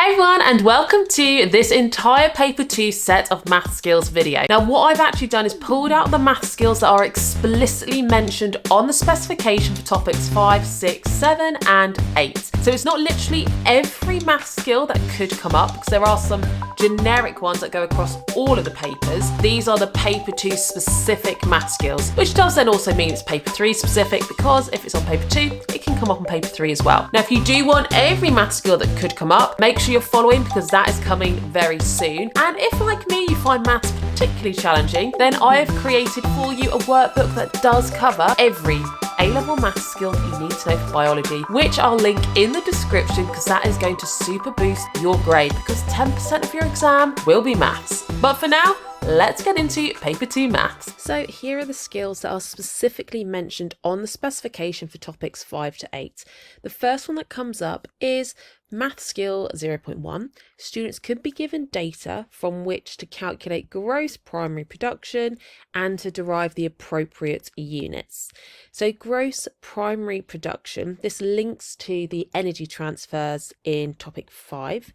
Hey everyone, and welcome to this entire paper 2 set of math skills video. Now what I've actually done is pulled out the math skills that are explicitly mentioned on the specification for topics 5, 6, 7 and 8. So it's not literally every math skill that could come up, because there are some generic ones that go across all of the papers. These are the paper 2 specific math skills, which does then also mean it's paper 3 specific, because if it's on paper 2, it can come up on paper 3 as well. Now if you do want every math skill that could come up, make sure you're following, because that is coming very soon. And if, like me, you find maths particularly challenging, then I have created for you a workbook that does cover every A-level maths skill that you need to know for biology, which I'll link in the description, because that is going to super boost your grade, because 10% of your exam will be maths. But for now, let's get into paper 2 maths. So here are the skills that are specifically mentioned on the specification for topics 5 to 8. The first one that comes up is math skill 0.1. Students could be given data from which to calculate gross primary production and to derive the appropriate units. So gross primary production, this links to the energy transfers in topic 5,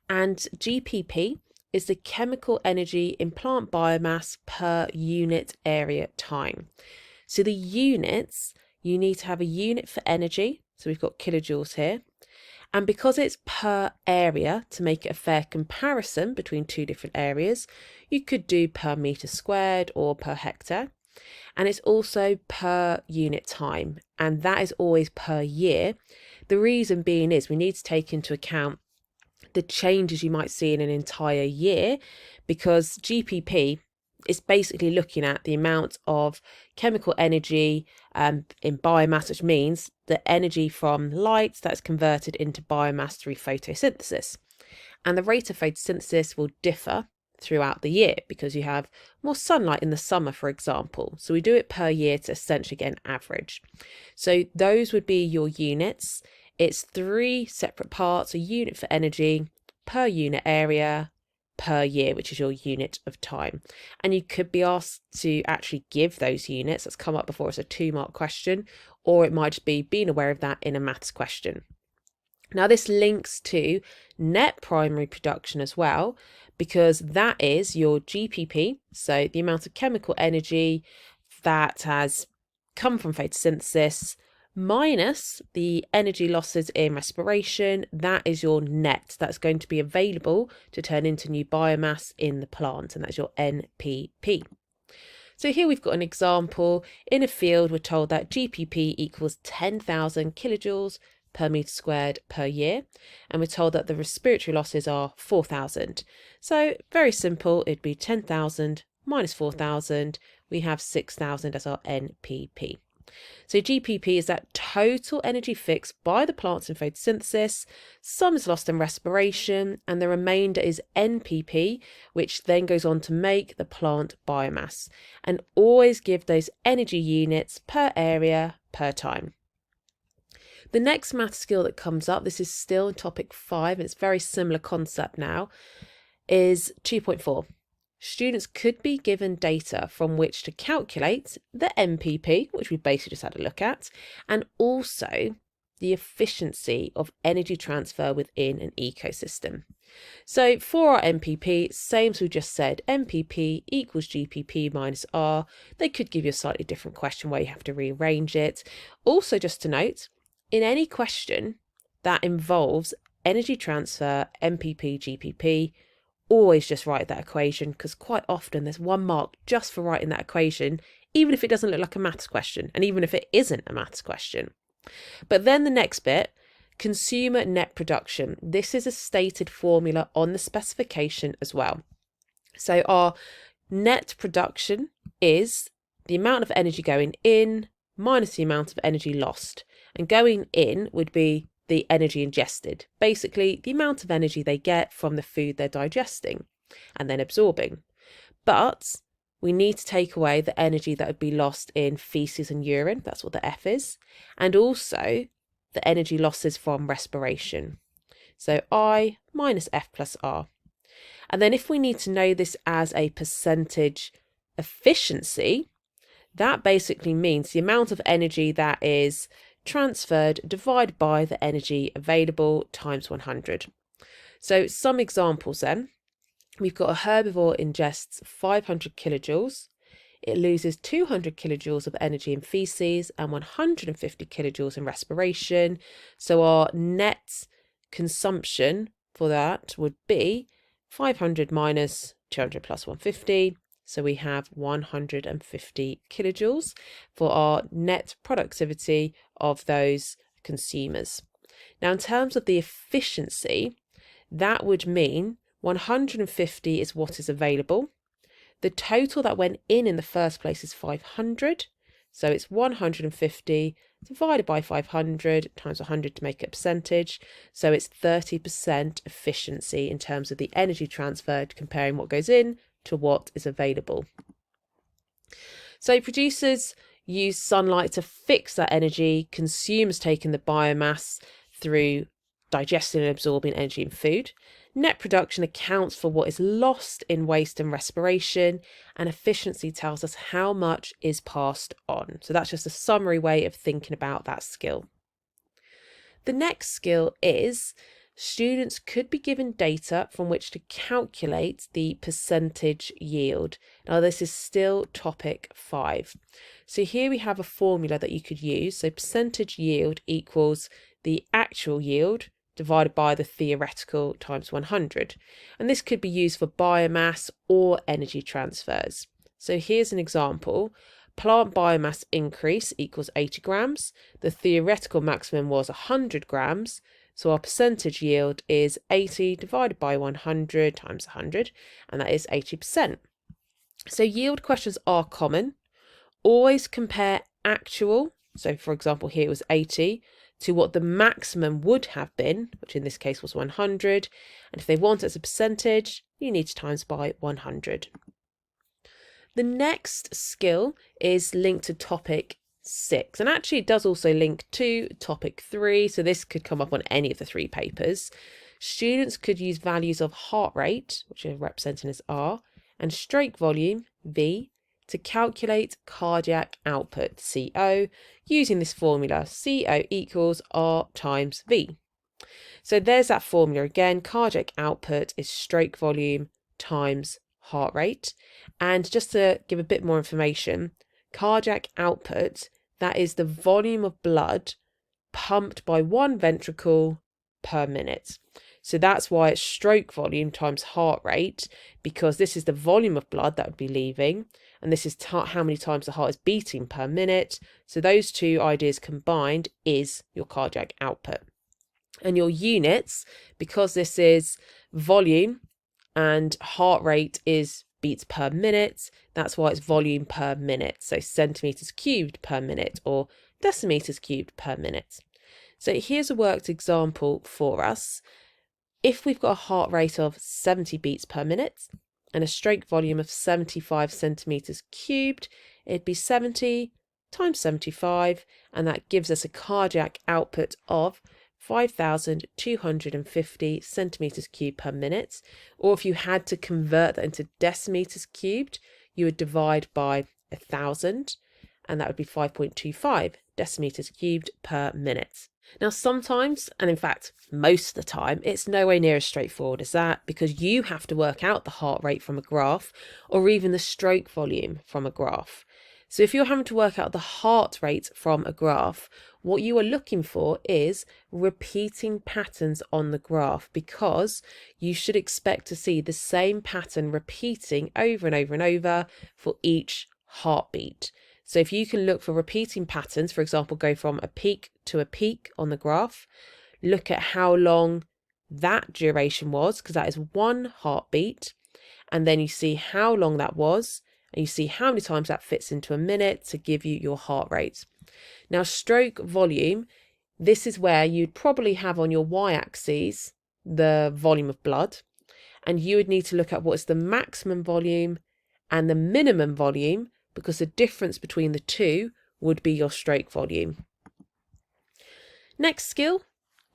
and GPP is the chemical energy in plant biomass per unit area time. So the units, you need to have a unit for energy. So we've got kilojoules here. And because it's per area, to make it a fair comparison between two different areas, you could do per metre squared or per hectare. And it's also per unit time, and that is always per year. The reason being is we need to take into account the changes you might see in an entire year, because GPP is basically looking at the amount of chemical energy in biomass, which means the energy from light that's converted into biomass through photosynthesis. And the rate of photosynthesis will differ throughout the year because you have more sunlight in the summer, for example. So we do it per year to essentially get an average. So those would be your units. It's 3 separate parts: a unit for energy, per unit area, per year, which is your unit of time. And you could be asked to actually give those units. That's come up before as a 2-mark question, or it might just be being aware of that in a maths question. Now this links to net primary production as well, because that is your GPP, so the amount of chemical energy that has come from photosynthesis minus the energy losses in respiration. That is your net that's going to be available to turn into new biomass in the plant, and that's your NPP. So here we've got an example. In a field, we're told that GPP equals 10,000 kilojoules per metre squared per year, and we're told that the respiratory losses are 4,000. So very simple, it'd be 10,000 minus 4,000. We have 6,000 as our NPP. So GPP is that total energy fixed by the plants in photosynthesis. Some is lost in respiration, and the remainder is NPP, which then goes on to make the plant biomass. And always give those energy units per area per time. The next math skill that comes up, this is still in topic 5, and it's a very similar concept now, is 2.4. Students could be given data from which to calculate the MPP, which we basically just had a look at, and also the efficiency of energy transfer within an ecosystem. So for our MPP, same as we just said, MPP equals GPP minus R. They could give you a slightly different question where you have to rearrange it. Also, just to note, in any question that involves energy transfer, MPP, GPP, always just write that equation, because quite often there's 1 mark just for writing that equation, even if it doesn't look like a maths question, and even if it isn't a maths question. But then the next bit, consumer net production. This is a stated formula on the specification as well. So our net production is the amount of energy going in minus the amount of energy lost. And going in would be the energy ingested, basically the amount of energy they get from the food they're digesting and then absorbing. But we need to take away the energy that would be lost in feces and urine, that's what the F is, and also the energy losses from respiration. So I minus F plus R. And then if we need to know this as a percentage efficiency, that basically means the amount of energy that is transferred divided by the energy available times 100. So some examples then. We've got a herbivore ingests 500 kilojoules. It loses 200 kilojoules of energy in feces and 150 kilojoules in respiration. So our net consumption for that would be 500 minus 200 plus 150. So we have 150 kilojoules for our net productivity of those consumers. Now, in terms of the efficiency, that would mean 150 is what is available. The total that went in the first place is 500. So it's 150 divided by 500 times 100 to make it a percentage. So it's 30% efficiency in terms of the energy transferred, comparing what goes in to what is available. So producers use sunlight to fix that energy, consumers taking the biomass through digesting and absorbing energy in food. Net production accounts for what is lost in waste and respiration, and efficiency tells us how much is passed on. So that's just a summary way of thinking about that skill. The next skill is students could be given data from which to calculate the percentage yield. Now, this is still topic 5. So here we have a formula that you could use. So percentage yield equals the actual yield divided by the theoretical times 100. And this could be used for biomass or energy transfers. So here's an example. Plant biomass increase equals 80 grams. The theoretical maximum was 100 grams. So our percentage yield is 80 divided by 100 times 100, and that is 80%. So yield questions are common. Always compare actual, so for example here it was 80, to what the maximum would have been, which in this case was 100. And if they want it as a percentage, you need to times by 100. The next skill is linked to topic 6, and actually it does also link to topic 3, so this could come up on any of the 3 papers. Students could use values of heart rate, which are represented as R, and stroke volume, V, to calculate cardiac output, CO, using this formula, CO equals R times V. So there's that formula again. Cardiac output is stroke volume times heart rate. And just to give a bit more information, cardiac output, that is the volume of blood pumped by one ventricle per minute. So that's why it's stroke volume times heart rate, because this is the volume of blood that would be leaving, and this is how many times the heart is beating per minute. So those two ideas combined is your cardiac output. And your units, because this is volume and heart rate is beats per minute, that's why it's volume per minute. So centimeters cubed per minute or decimeters cubed per minute. So here's a worked example for us. If we've got a heart rate of 70 beats per minute and a stroke volume of 75 centimeters cubed, it'd be 70 times 75, and that gives us a cardiac output of 5,250 centimeters cubed per minute. Or if you had to convert that into decimeters cubed, you would divide by 1,000, and that would be 5.25 decimeters cubed per minute. Now, sometimes, and in fact, most of the time, it's nowhere near as straightforward as that, because you have to work out the heart rate from a graph or even the stroke volume from a graph. So if you're having to work out the heart rate from a graph, what you are looking for is repeating patterns on the graph, because you should expect to see the same pattern repeating over and over and over for each heartbeat. So if you can look for repeating patterns, for example, go from a peak to a peak on the graph, look at how long that duration was, because that is one heartbeat, and then you see how long that was, and you see how many times that fits into a minute to give you your heart rate. Now, stroke volume, this is where you'd probably have on your y-axis the volume of blood, and you would need to look at what is the maximum volume and the minimum volume, because the difference between the two would be your stroke volume. Next skill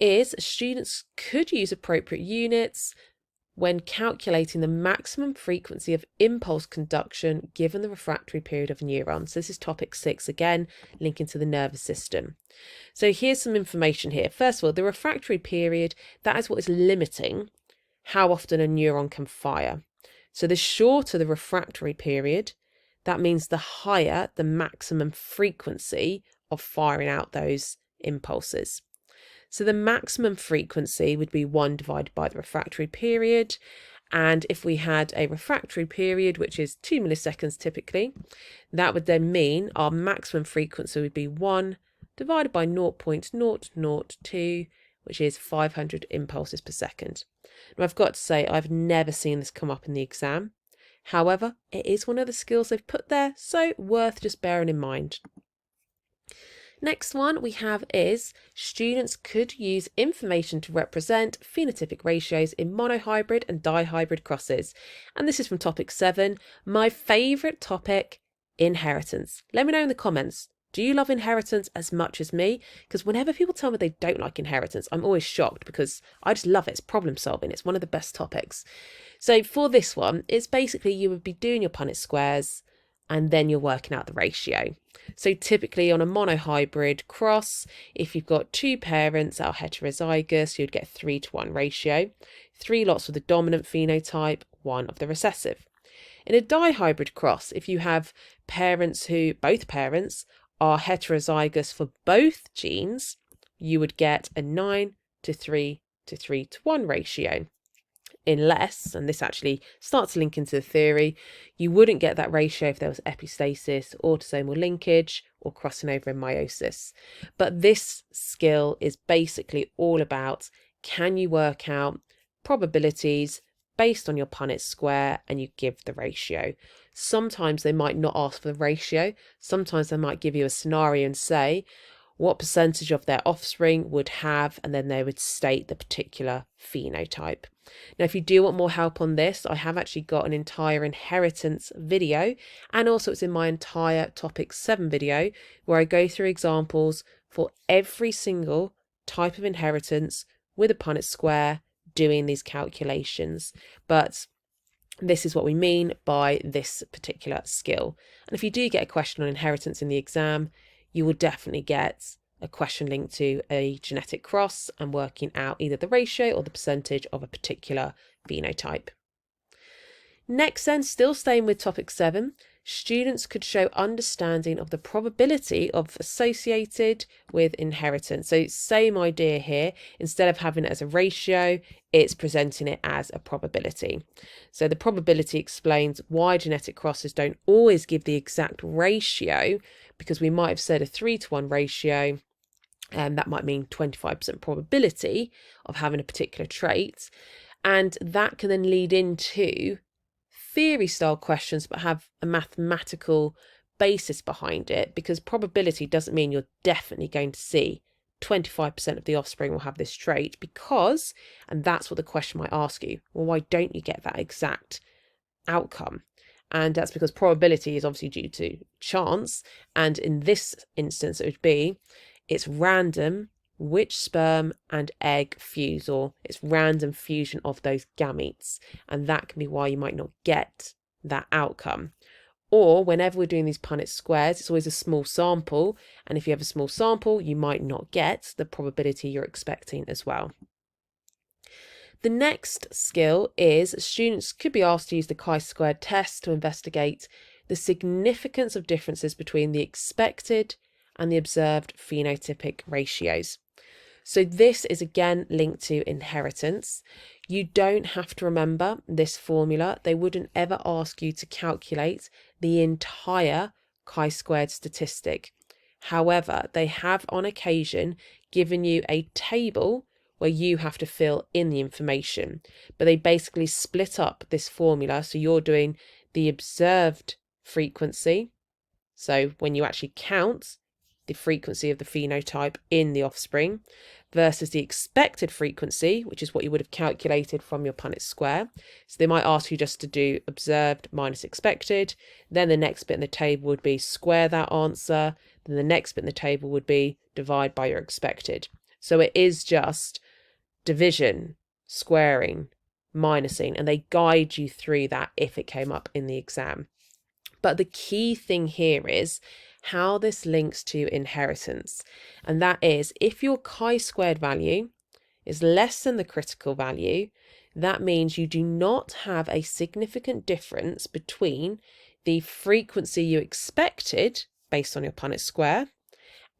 is students could use appropriate units when calculating the maximum frequency of impulse conduction given the refractory period of neurons. This is topic 6, again, linking to the nervous system. So here's some information here. First of all, the refractory period, that is what is limiting how often a neuron can fire. So the shorter the refractory period, that means the higher the maximum frequency of firing out those impulses. So the maximum frequency would be 1 divided by the refractory period. And if we had a refractory period, which is 2 milliseconds typically, that would then mean our maximum frequency would be 1 divided by 0.002, which is 500 impulses per second. Now, I've got to say, I've never seen this come up in the exam. However, it is one of the skills they've put there, so worth just bearing in mind. Next one we have is students could use information to represent phenotypic ratios in monohybrid and dihybrid crosses. And this is from topic 7, my favourite topic, inheritance. Let me know in the comments. Do you love inheritance as much as me? Because whenever people tell me they don't like inheritance, I'm always shocked because I just love it. It's problem solving. It's one of the best topics. So for this one, it's basically you would be doing your Punnett squares and then you're working out the ratio. So typically on a monohybrid cross, if you've got 2 parents that are heterozygous, you'd get a 3-to-1 ratio. 3 lots of the dominant phenotype, 1 of the recessive. In a dihybrid cross, if you have parents who, both parents, are heterozygous for both genes, you would get a 9-to-3 to 3-to-1 ratio. Unless, and this actually starts to link into the theory, you wouldn't get that ratio if there was epistasis, autosomal linkage, or crossing over in meiosis. But this skill is basically all about, can you work out probabilities based on your Punnett square and you give the ratio. Sometimes they might not ask for the ratio. Sometimes they might give you a scenario and say what percentage of their offspring would have, and then they would state the particular phenotype. Now, if you do want more help on this, I have actually got an entire inheritance video, and also it's in my entire topic 7 video where I go through examples for every single type of inheritance with a Punnett square doing these calculations. But this is what we mean by this particular skill. And if you do get a question on inheritance in the exam, you will definitely get a question linked to a genetic cross and working out either the ratio or the percentage of a particular phenotype. Next then, still staying with topic 7, students could show understanding of the probability of associated with inheritance. So same idea here, instead of having it as a ratio, it's presenting it as a probability. So the probability explains why genetic crosses don't always give the exact ratio, because we might have said a 3-to-1 ratio, and that might mean 25% probability of having a particular trait. And that can then lead into theory style questions but have a mathematical basis behind it, because probability doesn't mean you're definitely going to see 25% of the offspring will have this trait, because, and that's what the question might ask you, well, why don't you get that exact outcome? And that's because probability is obviously due to chance, and in this instance it would be it's random which sperm and egg fuse, or it's random fusion of those gametes, and that can be why you might not get that outcome. Or whenever we're doing these Punnett squares, it's always a small sample, and if you have a small sample, you might not get the probability you're expecting as well. The next skill is students could be asked to use the chi-squared test to investigate the significance of differences between the expected and the observed phenotypic ratios. So this is again linked to inheritance. You don't have to remember this formula. They wouldn't ever ask you to calculate the entire chi-squared statistic. However, they have on occasion given you a table where you have to fill in the information, but they basically split up this formula. So you're doing the observed frequency. So when you actually count the frequency of the phenotype in the offspring, versus the expected frequency, which is what you would have calculated from your Punnett square. So they might ask you just to do observed minus expected. Then the next bit in the table would be square that answer. Then the next bit in the table would be divide by your expected. So it is just division, squaring, minusing, and they guide you through that if it came up in the exam. But the key thing here is how this links to inheritance. And that is, if your chi-squared value is less than the critical value, that means you do not have a significant difference between the frequency you expected based on your Punnett square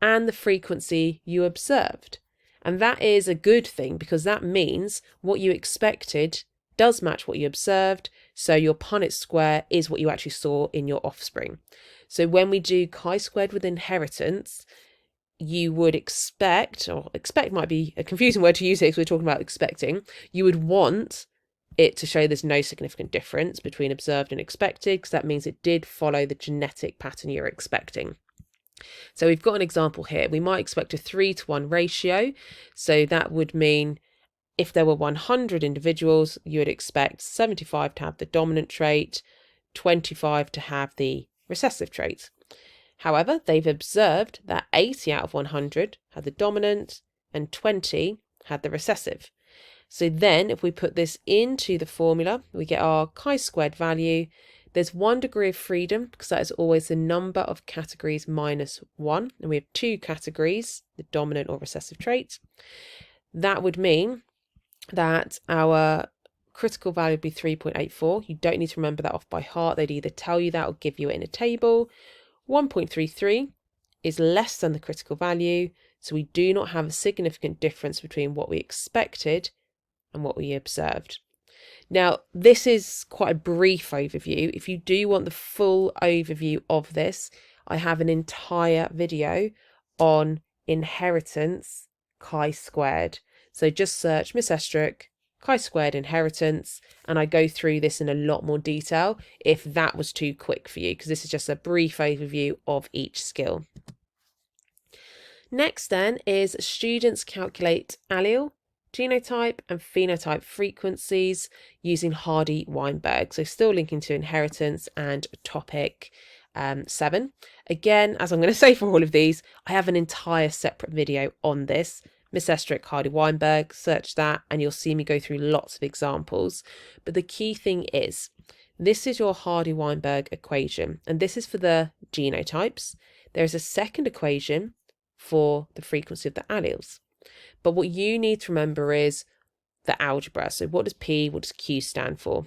and the frequency you observed. And that is a good thing, because that means what you expected does match what you observed, so your Punnett square is what you actually saw in your offspring. So when we do chi-squared with inheritance, you would expect, or expect might be a confusing word to use here because we're talking about expecting, you would want it to show there's no significant difference between observed and expected, because that means it did follow the genetic pattern you're expecting. So we've got an example here. We might expect a 3-to-1 ratio. So that would mean if there were 100 individuals, you would expect 75 to have the dominant trait, 25 to have the recessive trait. However, they've observed that 80 out of 100 had the dominant and 20 had the recessive. So then if we put this into the formula, we get our chi-squared value. There's 1 degree of freedom, because that is always the number of categories minus 1. And we have 2 categories, the dominant or recessive trait. That would mean that our critical value would be 3.84. You don't need to remember that off by heart. They'd either tell you that or give you it in a table. 1.33 is less than the critical value, so we do not have a significant difference between what we expected and what we observed. Now, this is quite a brief overview. If you do want the full overview of this, I have an entire video on inheritance chi-squared. So just search Miss Estruch chi-squared inheritance, and I go through this in a lot more detail if that was too quick for you, because this is just a brief overview of each skill. Next then is students calculate allele, genotype and phenotype frequencies using Hardy-Weinberg. So still linking to inheritance and topic 7. Again, as I'm going to say for all of these, I have an entire separate video on this. Miss Estruch, Hardy-Weinberg, search that and you'll see me go through lots of examples. But the key thing is, this is your Hardy-Weinberg equation, and this is for the genotypes. There's a second equation for the frequency of the alleles. But what you need to remember is the algebra. So what does P, what does Q stand for?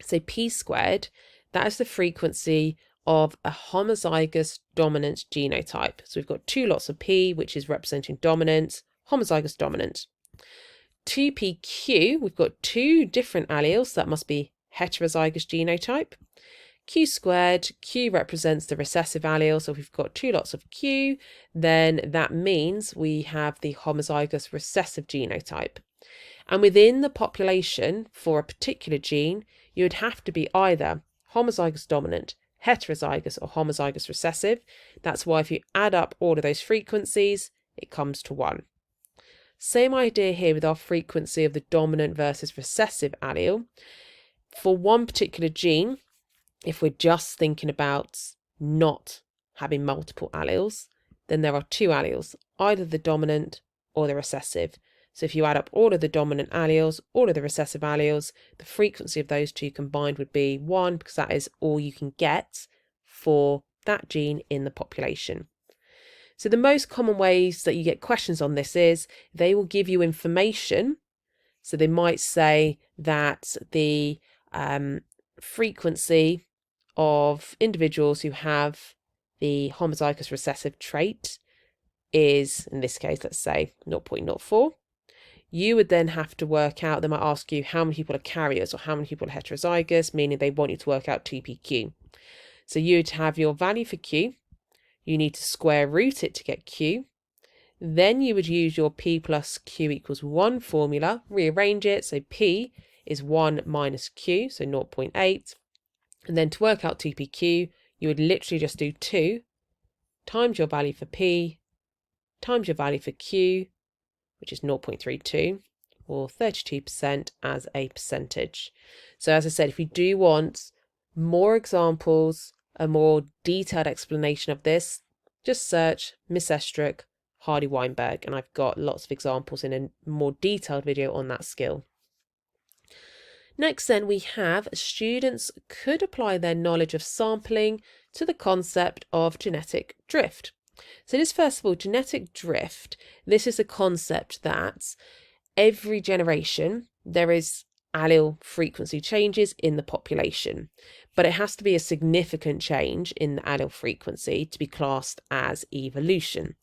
So P squared, that is the frequency of a homozygous dominant genotype. So we've got 2 lots of P, which is representing dominant, homozygous dominant. 2PQ, we've got 2 different alleles, so that must be heterozygous genotype. Q squared, Q represents the recessive allele, so if we've got 2 lots of Q, then that means we have the homozygous recessive genotype. And within the population for a particular gene, you would have to be either homozygous dominant, heterozygous, or homozygous recessive. That's why if you add up all of those frequencies, it comes to 1. Same idea here with our frequency of the dominant versus recessive allele. For one particular gene, if we're just thinking about not having multiple alleles, then there are 2 alleles, either the dominant or the recessive. So if you add up all of the dominant alleles, all of the recessive alleles, the frequency of those 2 combined would be 1, because that is all you can get for that gene in the population. So the most common ways that you get questions on this is they will give you information. So they might say that the frequency of individuals who have the homozygous recessive trait is, in this case, let's say 0.04. You would then have to work out, they might ask you how many people are carriers or how many people are heterozygous, meaning they want you to work out 2PQ. So you'd have your value for Q, you need to square root it to get Q. Then you would use your P plus Q equals 1 formula, rearrange it, so P is 1 minus Q, so 0.8. And then to work out 2PQ, you would literally just do 2 times your value for P times your value for Q, which is 0.32, or 32% as a percentage. So as I said, if you do want more examples, a more detailed explanation of this, just search Miss Estruch, Hardy-Weinberg, and I've got lots of examples in a more detailed video on that skill. Next then, we have students could apply their knowledge of sampling to the concept of genetic drift. So this, first of all, genetic drift, this is a concept that every generation there is allele frequency changes in the population, but it has to be a significant change in the allele frequency to be classed as evolution.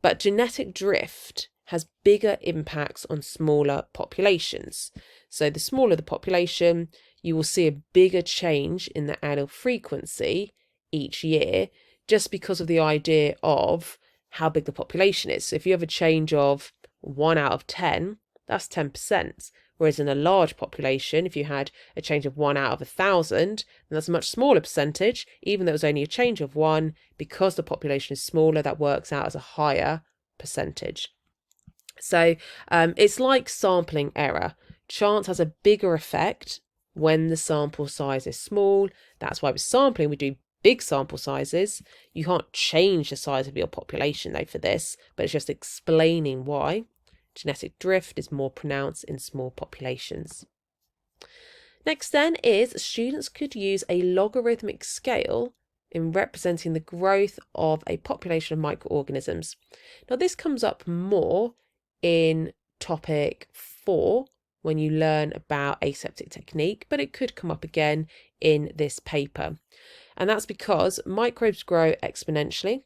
But genetic drift has bigger impacts on smaller populations. So the smaller the population, you will see a bigger change in the allele frequency each year, just because of the idea of how big the population is. So if you have a change of 1 out of 10, that's 10%. Whereas in a large population, if you had a change of 1 out of 1,000, then that's a much smaller percentage, even though it was only a change of 1, because the population is smaller, that works out as a higher percentage. So it's like sampling error. Chance has a bigger effect when the sample size is small. That's why with sampling, we do big sample sizes. You can't change the size of your population though for this, but it's just explaining why genetic drift is more pronounced in small populations. Next then is students could use a logarithmic scale in representing the growth of a population of microorganisms. Now this comes up more in topic 4 when you learn about aseptic technique, but it could come up again in this paper. And that's because microbes grow exponentially.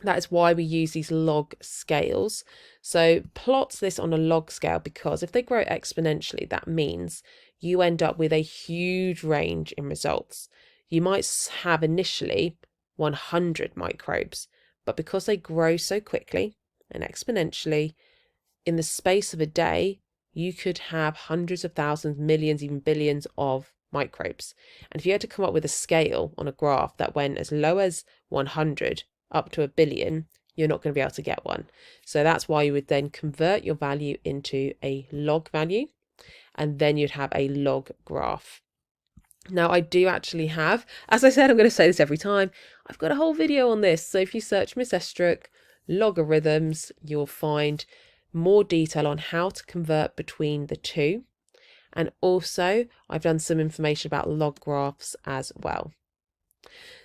That is why we use these log scales. So plot this on a log scale, because if they grow exponentially, that means you end up with a huge range in results. You might have initially 100 microbes, but because they grow so quickly and exponentially, in the space of a day, you could have hundreds of thousands, millions, even billions of microbes. And if you had to come up with a scale on a graph that went as low as 100 up to 1 billion, you're not going to be able to get one. So that's why you would then convert your value into a log value, and then you'd have a log graph. Now I do actually have, as I said, I'm going to say this every time, I've got a whole video on this. So if you search Miss Estruch logarithms, you'll find more detail on how to convert between the two. And also I've done some information about log graphs as well.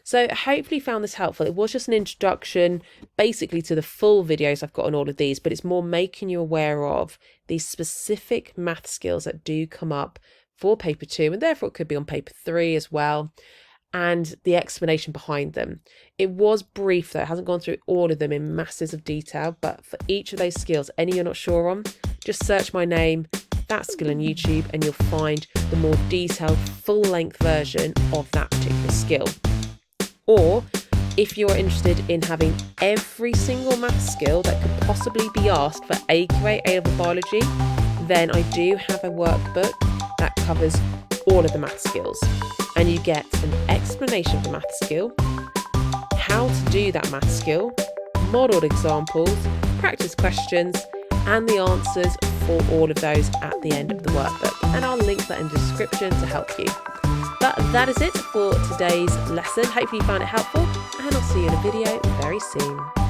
So hopefully you found this helpful. It was just an introduction basically to the full videos I've got on all of these, but it's more making you aware of these specific math skills that do come up for paper 2, and therefore it could be on paper 3 as well, and the explanation behind them. It was brief though, it hasn't gone through all of them in masses of detail, but for each of those skills, any you're not sure on, just search my name, that skill on YouTube, and you'll find the more detailed full-length version of that particular skill. Or if you're interested in having every single math skill that could possibly be asked for AQA A-level biology, then I do have a workbook that covers all of the math skills, and you get an explanation of the math skill, how to do that math skill, modelled examples, practice questions, and the answers for all of those at the end of the workbook, and I'll link that in the description to help you. But that is it for today's lesson. Hopefully you found it helpful, and I'll see you in a video very soon.